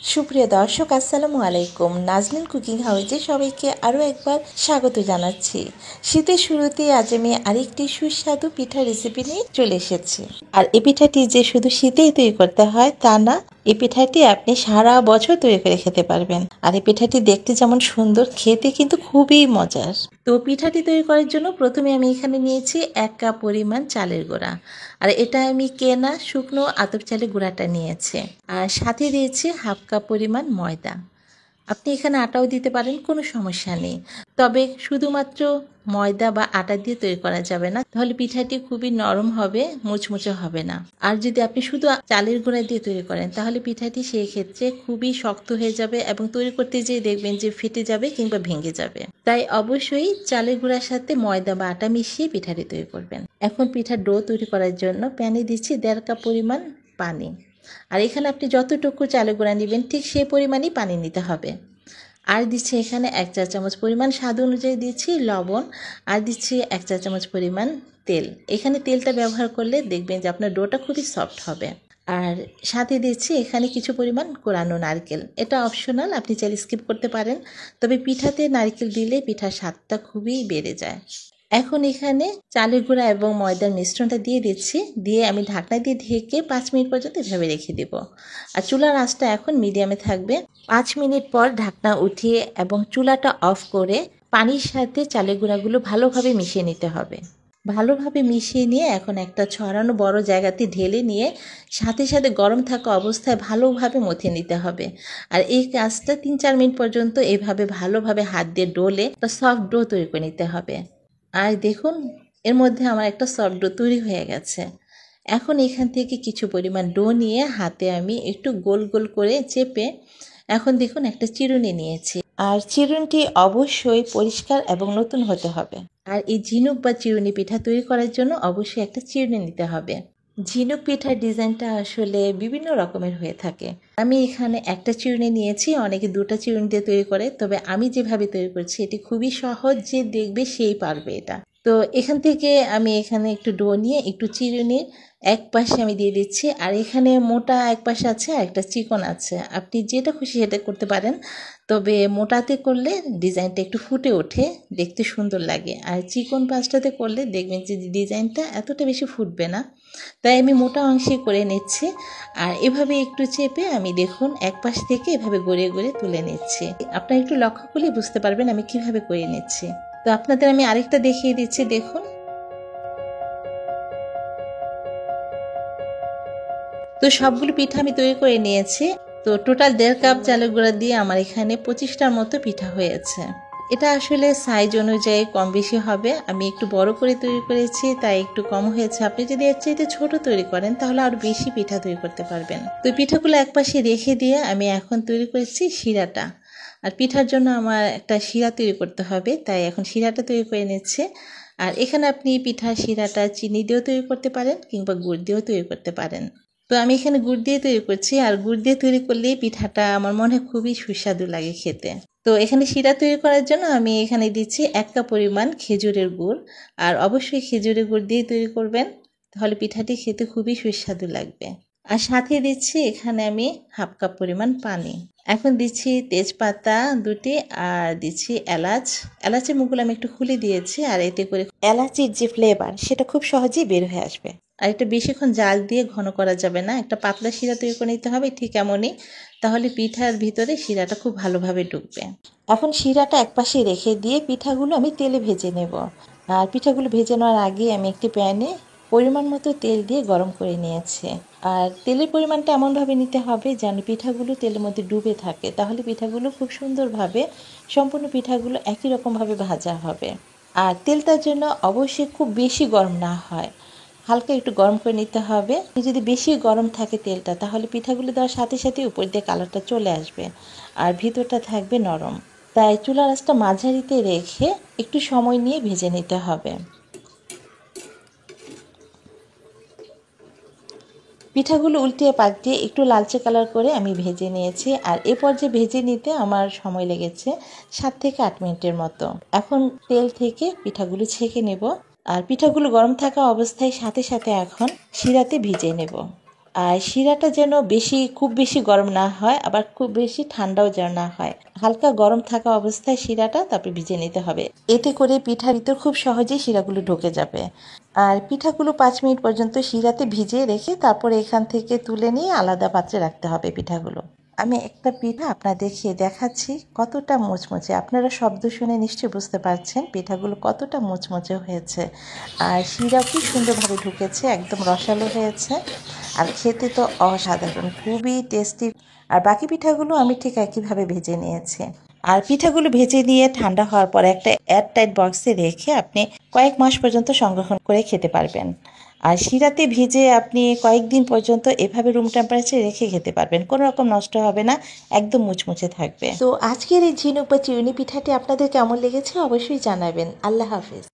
সুপ্রিয় দর্শক, আসসালামু আলাইকুম। নাজনীন কুকিং হাউজে সবাইকে আরও একবার স্বাগত জানাচ্ছি। শীতের শুরুতে আজ আমি আরেকটি সুস্বাদু পিঠার রেসিপি নিয়ে চলে এসেছি। আর এই পিঠাটি যে শুধু শীতেই তৈরি করতে হয় তা না, এই পিঠাটি আপনি সারা বছর তৈরি করে খেতে পারবেন। আর এই পিঠাটি দেখতে যেমন সুন্দর, খেতে কিন্তু খুবই মজার। তো পিঠাটি তৈরি করার জন্য প্রথমে আমি এখানে নিয়েছি 1 কাপ পরিমাণ চালের গুঁড়া। আর এটা আমি কেনা শুকনো আতপ চালের গুঁড়াটা নিয়েছি। আর সাথে দিয়েছি 1/2 কাপ পরিমাণ ময়দা। আপনি এখানে আটাও দিতে পারেন, কোনো সমস্যা নেই। তবে শুধুমাত্র ময়দা বা আটা দিয়ে তৈরি করা যাবে না, তাহলে পিঠাটি খুবই নরম হবে, মুচমুচে হবে না। আর যদি আপনি শুধু চালের গুঁড়া দিয়ে তৈরি করেন তাহলে পিঠাটি সেই ক্ষেত্রে খুবই শক্ত হয়ে যাবে এবং তৈরি করতে যেয়ে দেখবেন যে ফেটে যাবে কিংবা ভেঙে যাবে। তাই অবশ্যই চালের গুঁড়ার সাথে ময়দা বা আটা মিশিয়ে পিঠাটি তৈরি করবেন। এখন পিঠার ডো তৈরি করার জন্য প্যানে দিচ্ছি 1.5 কাপ পরিমাণ পানি। আর এখানে আপনি যতটুকু চালের গুঁড়া নেবেন ঠিক সেই পরিমাণই পানি নিতে হবে। আর দিচ্ছি এখানে 1 চা চামচ পরিমাণ স্বাদ অনুযায়ী দিচ্ছি লবণ, আর দিচ্ছি 1 চা চামচ পরিমাণ তেল। এখানে তেলটা ব্যবহার করলে দেখবেন যে আপনার ডোটা খুবই সফট হবে। আর সাথে দিচ্ছি এখানে কিছু পরিমাণ কোরানো নারকেল। এটা অপশনাল, আপনি চাইলে স্কিপ করতে পারেন, তবে পিঠাতে নারকেল দিলে পিঠার স্বাদটা খুবই বেড়ে যায়। এখন এখানে চালের গুঁড়া এবং ময়দার মিশ্রণটা দিয়ে দিচ্ছি, দিয়ে আমি ঢাকনা দিয়ে ঢেকে 5 মিনিট পর্যন্ত এভাবে রেখে দেব। আর চুলার আঁচটা এখন মিডিয়ামে থাকবে। 5 মিনিট পর ঢাকনা উঠিয়ে এবং চুলাটা অফ করে পানির সাথে চালের গুঁড়াগুলো ভালোভাবে মিশিয়ে নিতে হবে। ভালোভাবে মিশিয়ে নিয়ে এখন একটা ছড়ানো বড় জায়গাতে ঢেলে নিয়ে সাথে সাথে গরম থাকা অবস্থায় ভালোভাবে মথে নিতে হবে। আর এই কাজটা 3-4 মিনিট পর্যন্ত এইভাবে ভালোভাবে হাত দিয়ে ডলে একটা সফট ডো তৈরি করে নিতে হবে। আর দেখুন, এর মধ্যে আমার একটা সফট ডো তৈরি হয়ে গেছে। এখন এখান থেকে কিছু পরিমাণ ডো নিয়ে হাতে আমি একটু গোল গোল করে চেপে এখন দেখুন একটা চিরুনি নিয়েছি। আর চিরুনিটি অবশ্যই পরিষ্কার এবং নতুন হতে হবে। আর এই ঝিনুক বা চিরুনি পিঠা তৈরি করার জন্য অবশ্যই একটা চিরুনি নিতে হবে। ঝিনুক পিঠার ডিজাইনটা আসলে বিভিন্ন রকমের হয়ে থাকে। আমি এখানে একটা চিরুনি নিয়েছি, অনেকে 2টা চিরুনি দিয়ে তৈরি করে, তবে আমি যেভাবে তৈরি করছি এটি খুবই সহজ, যে দেখবে সেই পারবে এটা। তো এখান থেকে আমি এখানে একটু ডো নিয়ে একটু চিরুনির এক পাশে আমি দিয়ে দিচ্ছি। আর এখানে মোটা এক পাশে আছে আর একটা চিকন আছে, আপনি যেটা খুশি সেটা করতে পারেন। তবে মোটাতে করলে ডিজাইনটা একটু ফুটে ওঠে, দেখতে সুন্দর লাগে। আর চিকন পাশটাতে করলে দেখবেন যে ডিজাইনটা এতটা বেশি ফুটবে না। তাই আমি মোটা অংশে করে নিচ্ছি। আর এভাবে একটু চেপে আমি দেখুন এক পাশ থেকে এভাবে গড়িয়ে গড়িয়ে তুলে নিচ্ছি। আপনারা একটু লক্ষ্য করলে বুঝতে পারবেন আমি কিভাবে করে নিচ্ছি। তো আপনাদের আমি আরেকটা দেখিয়ে দিচ্ছি, দেখুন। তো সবগুলো পিঠা আমি তৈরি করে নিয়েছি। তো টোটাল 1.5 কাপ চালের গুঁড়া দিয়ে আমার এখানে 25টার মতো পিঠা হয়েছে। এটা আসলে সাইজ অনুযায়ী কম বেশি হবে। আমি একটু বড় করে তৈরি করেছি তাই একটু কম হয়েছে। আপনি যদি এর চাইতে ছোট তৈরি করেন তাহলে আরো বেশি পিঠা তৈরি করতে পারবেন। তো পিঠাগুলো একপাশে রেখে দিয়ে আমি এখন তৈরি করেছি শিরাটা। আর পিঠার জন্য আমার একটা শিরা তৈরি করতে হবে, তাই এখন শিরাটা তৈরি করে নিচ্ছে। আর এখানে আপনি পিঠার শিরাটা চিনি দিয়েও তৈরি করতে পারেন কিংবা গুড় দিয়েও তৈরি করতে পারেন। তো আমি এখানে গুড় দিয়ে তৈরি করছি। আর গুড় দিয়ে তৈরি করলে পিঠাটা আমার মনে হয় খুবই সুস্বাদু লাগে খেতে। তো এখানে শিরা তৈরি করার জন্য আমি এখানে দিচ্ছি 1 কাপ পরিমাণ খেজুরের গুড়। আর অবশ্যই খেজুরের গুড় দিয়ে তৈরি করবেন, তাহলে পিঠাটি খেতে খুবই সুস্বাদু লাগবে। আর সাথে দিচ্ছি এখানে আমি 1/2 কাপ পরিমাণ পানি। এখন দিচ্ছি তেজপাতা 2টি আর দিচ্ছি এলাচ। এলাচের মুখগুলো আমি একটু খুলে দিয়েছি, আর এতে করে এলাচির যে ফ্লেভার সেটা খুব সহজেই বের হয়ে আসবে। আর এটা বেশিক্ষণ জাল দিয়ে ঘন করা যাবে না, একটা পাতলা শিরা তৈরি করে নিতে হবে, ঠিক এমনই। তাহলে পিঠার ভিতরে শিরাটা খুব ভালোভাবে ঢুকবে। এখন শিরাটা একপাশে রেখে দিয়ে পিঠাগুলো আমি তেলে ভেজে নেব। আর পিঠাগুলো ভেজে নেওয়ার আগে আমি একটি প্যানে পরিমাণ মতো তেল দিয়ে গরম করে নিয়েছি। আর তেলের পরিমাণটা এমনভাবে নিতে হবে যেন পিঠাগুলো তেলের মধ্যে ডুবে থাকে, তাহলে পিঠাগুলো খুব সুন্দরভাবে সম্পূর্ণ পিঠাগুলো একই রকমভাবে ভাজা হবে। আর তেলটার জন্য অবশ্যই খুব বেশি গরম না হয়, হালকা একটু গরম করে নিতে হবে। যদি বেশি গরম থাকে তেলটা তাহলে পিঠাগুলো দেওয়ার সাথে সাথে উপর দিয়ে কালারটা চলে আসবে আর ভিতরটা থাকবে নরম। তাই চুলার আঁচটা মাঝারিতে রেখে একটু সময় নিয়ে ভেজে নিতে হবে। পিঠাগুলো উল্টিয়ে পাল্টিয়ে একটু লালচে কালার করে আমি ভেজে নিয়েছি। আর এ পর্যায়ে ভেজে নিতে আমার সময় লেগেছে 7 থেকে 8 মিনিটের মতো। এখন তেল থেকে পিঠাগুলো ছেঁকে নেব। আর পিঠাগুলো গরম থাকা অবস্থায় সাথে সাথে এখন শিরাতে ভিজিয়ে নেব। আর শিরাটা যেন খুব বেশি গরম না হয়, আবার খুব বেশি ঠান্ডাও যেন না হয়। হালকা গরম থাকা অবস্থায় শিরাটা তারপরে ভিজে নিতে হবে। এতে করে পিঠার ভিতর খুব সহজেই শিরাগুলো ঢুকে যাবে। আর পিঠাগুলো 5 মিনিট পর্যন্ত শিরাতে ভিজিয়ে রেখে তারপরে এখান থেকে তুলে নিয়ে আলাদা পাত্রে রাখতে হবে পিঠাগুলো। আমি একটা পিঠা আপনাদেরকে দেখাচ্ছি কতটা মুচমুচে। আপনারা শব্দ শুনে নিশ্চয়ই বুঝতে পারছেন পিঠাগুলো কতটা মুচমুচে হয়েছে। আর শিরাও কি সুন্দরভাবে ঢুকেছে, একদম রসালো হয়েছে। আর খেতে তো অসাধারণ, খুবই টেস্টি। আর বাকি পিঠাগুলো আমি ঠিক একইভাবে ভেজে নিয়েছি। আর পিঠাগুলো ভেজে নিয়ে ঠান্ডা হওয়ার পর একটা এয়ারটাইট বক্সে রেখে আপনি কয়েক মাস পর্যন্ত সংরক্ষণ করে খেতে পারবেন। আর শিরাতে ভিজে আপনি কয়েকদিন পর্যন্ত এভাবে রুম টেম্পারেচারে রেখে খেতে পারবেন, কোনো রকম নষ্ট হবে না, একদম মুচমুচে থাকবে। তো আজকের এই ঝিনুক বা চিরুনি পিঠাটি আপনাদের কেমন লেগেছে অবশ্যই জানাবেন। আল্লাহ হাফেজ।